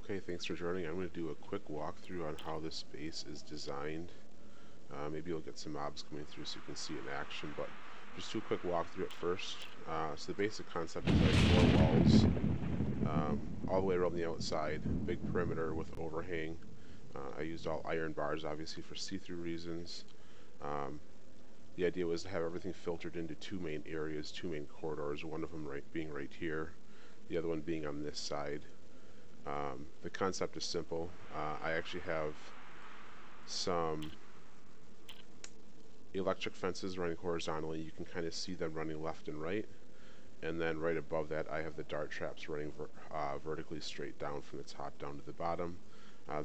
Okay, thanks for joining. I'm going to do a quick walkthrough on how this base is designed. Maybe you'll get some mobs coming through so you can see it in action, but just do a quick walkthrough at first. So the basic concept is like 4 walls, all the way around the outside, big perimeter with overhang. I used all iron bars, obviously, for see-through reasons. The idea was to have everything filtered into 2 main areas, 2 main corridors, one of them being right here, the other one being on this side. The concept is simple. I actually have some electric fences running horizontally. You can kind of see them running left and right. And then right above that, I have the dart traps running vertically straight down from the top down to the bottom.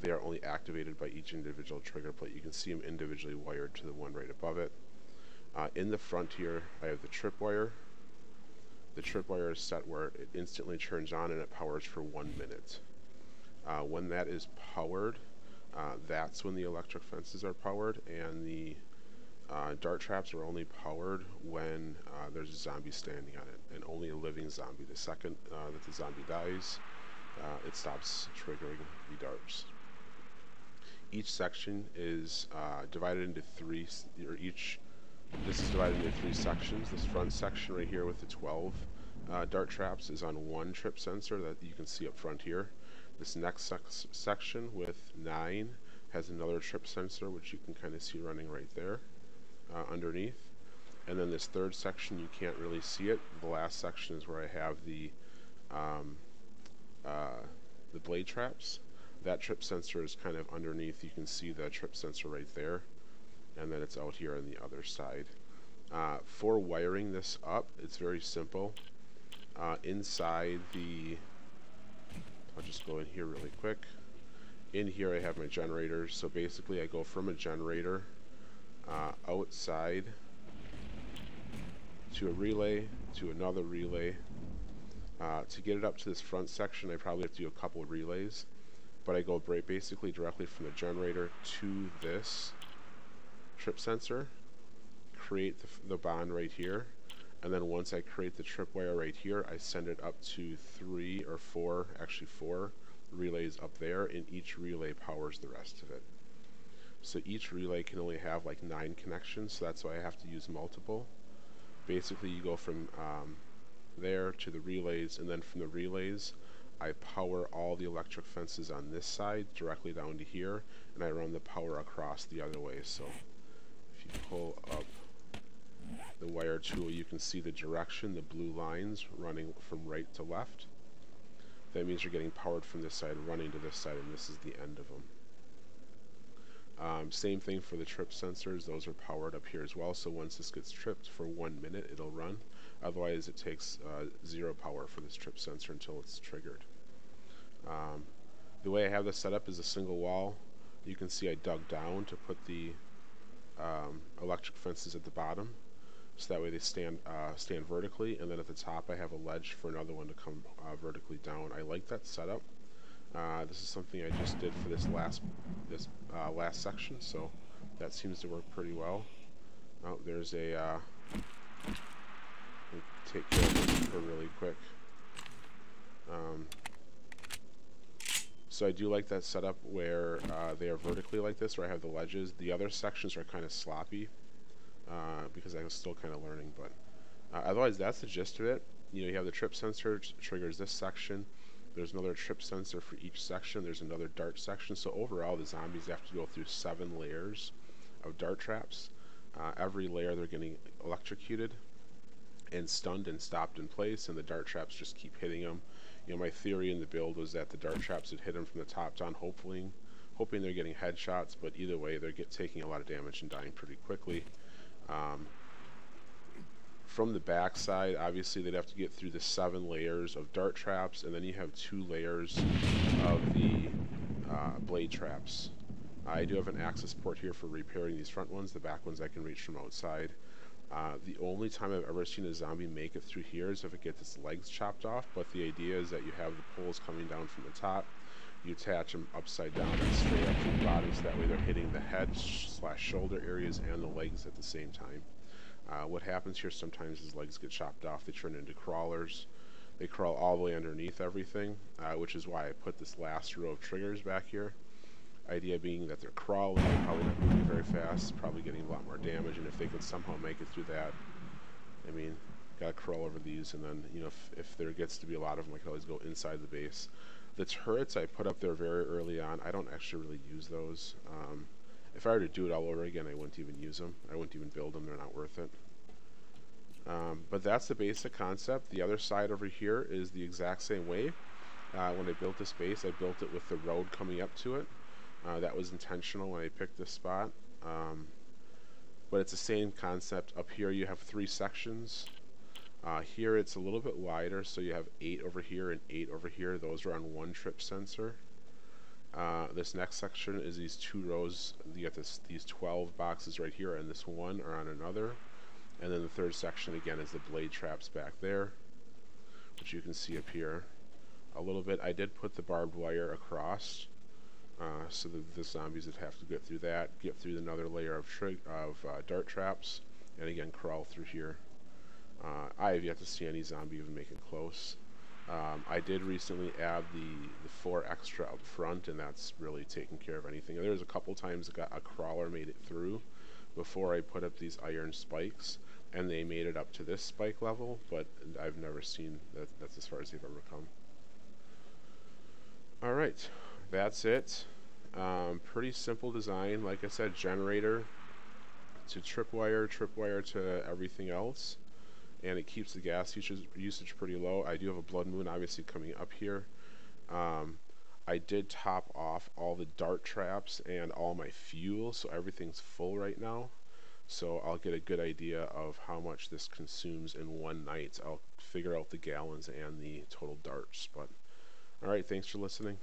They are only activated by each individual trigger plate. You can see them individually wired to the one right above it. In the front here, I have the tripwire. The tripwire is set where it instantly turns on and it powers for 1 minute. When that is powered, that's when the electric fences are powered, and the dart traps are only powered when there's a zombie standing on it, and only a living zombie. The second that the zombie dies, it stops triggering the darts. Each section is divided into this is divided into 3 sections. This front section right here with the 12 dart traps is on 1 trip sensor that you can see up front here. This next section with 9 has another trip sensor, which you can kind of see running right there underneath. And then this third section, you can't really see it. The last section is where I have the blade traps. That trip sensor is kind of underneath. You can see the trip sensor right there. And then it's out here on the other side. For wiring this up, it's very simple. Inside the... I'll just go in here really quick. In here I have my generators. So basically I go from a generator outside to a relay, to another relay. To get it up to this front section, I probably have to do a couple of relays. But I go basically directly from the generator to this trip sensor, create the bond right here, and then once I create the tripwire right here, I send it up to 3 or 4, actually 4 relays up there, and each relay powers the rest of it. So each relay can only have like 9 connections, so that's why I have to use multiple. Basically you go from there to the relays, and then from the relays I power all the electric fences on this side directly down to here, and I run the power across the other way. So if you pull up the wire tool, you can see the direction, the blue lines running from right to left. That means you're getting powered from this side, running to this side, and this is the end of them. Same thing for the trip sensors. Those are powered up here as well, so once this gets tripped for 1 minute, it'll run. Otherwise, it takes 0 power for this trip sensor until it's triggered. The way I have this set up is a single wall. You can see I dug down to put the electric fences at the bottom, so that way they stand vertically, and then at the top I have a ledge for another one to come vertically down. I like that setup. This is something I just did for this last section, so that seems to work pretty well. Oh, there's a let me take care of this for really quick. So I do like that setup where they are vertically like this, where I have the ledges. The other sections are kind of sloppy because I was still kind of learning, but otherwise that's the gist of it. You have the trip sensor triggers this section. There's another trip sensor for each section. There's another dart section. So overall, the zombies have to go through 7 layers of dart traps. Every layer they're getting electrocuted and stunned and stopped in place, and the dart traps just keep hitting them. My theory in the build was that the dart traps would hit them from the top down, hoping they're getting headshots, but either way, they're taking a lot of damage and dying pretty quickly. From the back side, obviously they'd have to get through the 7 layers of dart traps, and then you have 2 layers of the blade traps. I do have an access port here for repairing these front ones. The back ones I can reach from outside. The only time I've ever seen a zombie make it through here is if it gets its legs chopped off, but the idea is that you have the poles coming down from the top, you attach them upside down and straight up to the bottom, so that way they're hitting the head / shoulder areas and the legs at the same time. What happens here sometimes is legs get chopped off, they turn into crawlers. They crawl all the way underneath everything, which is why I put this last row of triggers back here. Idea being that they're crawling, they're probably not moving very fast, probably getting a lot more damage, and if they can somehow make it through that, I mean, gotta crawl over these, and then, you know, if there gets to be a lot of them, I can always go inside the base. The turrets I put up there very early on, I don't actually really use those. If I were to do it all over again, I wouldn't even use them. I wouldn't even build them, they're not worth it. But that's the basic concept. The other side over here is the exact same way. When I built this base, I built it with the road coming up to it. That was intentional when I picked this spot. But it's the same concept. Up here you have 3 sections. Here it's a little bit wider, so you have 8 over here and 8 over here. Those are on one trip sensor. This next section is these 2 rows. You got these 12 boxes right here, and this one are on another. And then the third section again is the blade traps back there, which you can see up here a little bit. I did put the barbed wire across, so that the zombies would have to get through that, get through another layer of dart traps, and again crawl through here. I have yet to see any zombie even make it close. I did recently add the 4 extra up front, and that's really taking care of anything. There was a couple times a crawler made it through before I put up these iron spikes, and they made it up to this spike level, but I've never seen that. That's as far as they've ever come. Alright, that's it. Pretty simple design. Like I said, generator to tripwire to everything else, and it keeps the gas usage pretty low. I do have a blood moon obviously coming up here. I did top off all the dart traps and all my fuel, so everything's full right now. So I'll get a good idea of how much this consumes in one night. I'll figure out the gallons and the total darts. But alright, thanks for listening.